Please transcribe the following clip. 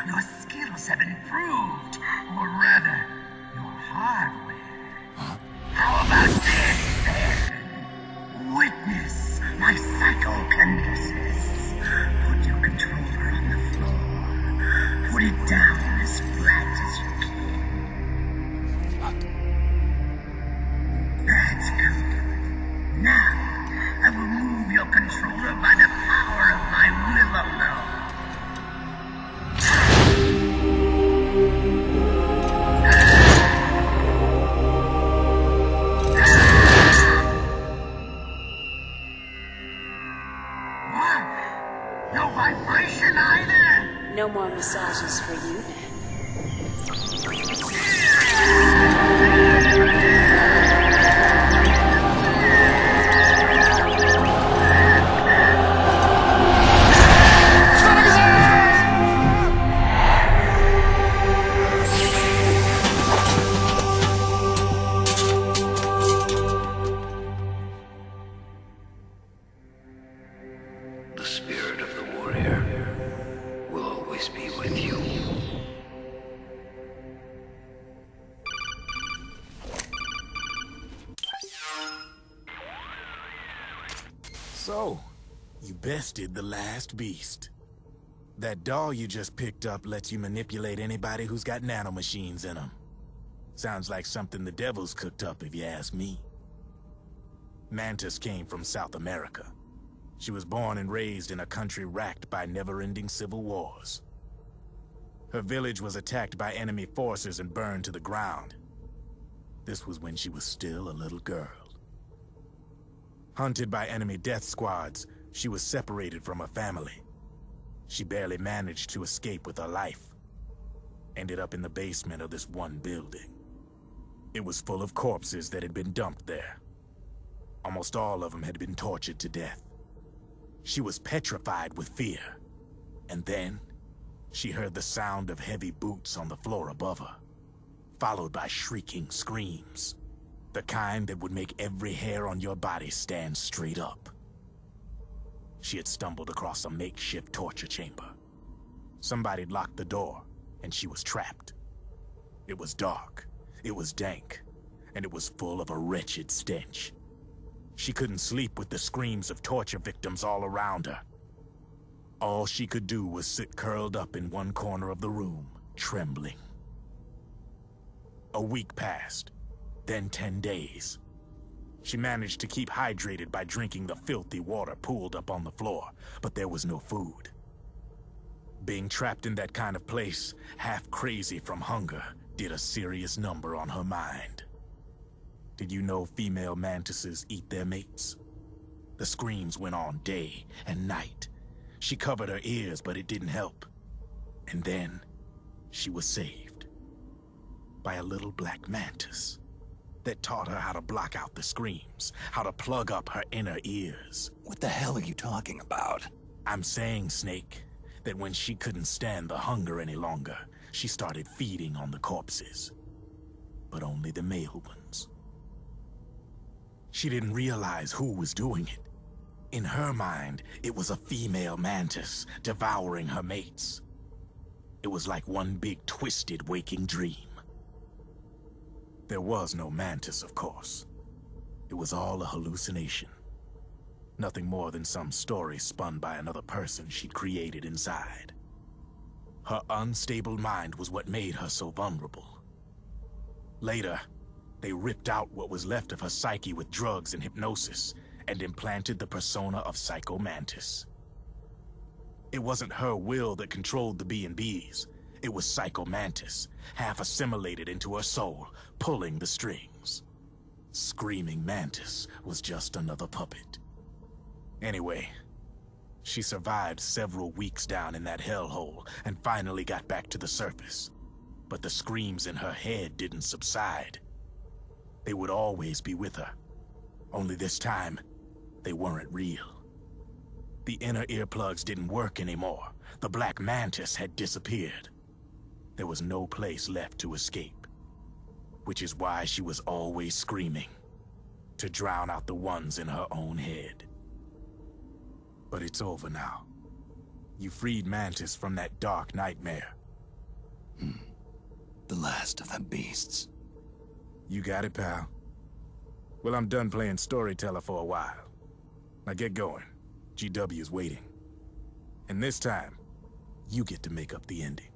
Your skills have improved, or rather, your hardware. Huh? How about this, then? Witness my psychokinesis. Put your controller on the floor. Put it down as flat as you can. That's good. Now, I will move your controller by the power of my will alone. What? No vibration either? No more massages for you then. The spirit of the warrior will always be with you. So, you bested the last beast. That doll you just picked up lets you manipulate anybody who's got nanomachines in them. Sounds like something the devil's cooked up, if you ask me. Mantis came from South America. She was born and raised in a country racked by never-ending civil wars. Her village was attacked by enemy forces and burned to the ground. This was when she was still a little girl. Hunted by enemy death squads, she was separated from her family. She barely managed to escape with her life. Ended up in the basement of this one building. It was full of corpses that had been dumped there. Almost all of them had been tortured to death. She was petrified with fear. And then, she heard the sound of heavy boots on the floor above her, followed by shrieking screams. The kind that would make every hair on your body stand straight up. She had stumbled across a makeshift torture chamber. Somebody'd locked the door, and she was trapped. It was dark, it was dank, and it was full of a wretched stench. She couldn't sleep with the screams of torture victims all around her. All she could do was sit curled up in one corner of the room, trembling. A week passed, then 10 days. She managed to keep hydrated by drinking the filthy water pooled up on the floor, but there was no food. Being trapped in that kind of place, half crazy from hunger, did a serious number on her mind. Did you know female mantises eat their mates? The screams went on day and night. She covered her ears, but it didn't help. And then, she was saved. By a little black mantis that taught her how to block out the screams, how to plug up her inner ears. What the hell are you talking about? I'm saying, Snake, that when she couldn't stand the hunger any longer, she started feeding on the corpses. But only the male ones. She didn't realize who was doing it. In her mind, it was a female mantis devouring her mates. It was like one big twisted waking dream. There was no mantis, of course. It was all a hallucination. Nothing more than some story spun by another person she'd created inside. Her unstable mind was what made her so vulnerable. Later, they ripped out what was left of her psyche with drugs and hypnosis and implanted the persona of Psycho Mantis. It wasn't her will that controlled the B&Bs. It was Psycho Mantis, half assimilated into her soul, pulling the strings. Screaming Mantis was just another puppet. Anyway, she survived several weeks down in that hellhole and finally got back to the surface. But the screams in her head didn't subside. They would always be with her. Only this time, they weren't real. The inner earplugs didn't work anymore. The black mantis had disappeared. There was no place left to escape. Which is why she was always screaming, to drown out the ones in her own head. But it's over now. You freed Mantis from that dark nightmare, The last of them beasts. You got it, pal. Well, I'm done playing storyteller for a while. Now get going. GW's waiting. And this time, you get to make up the ending.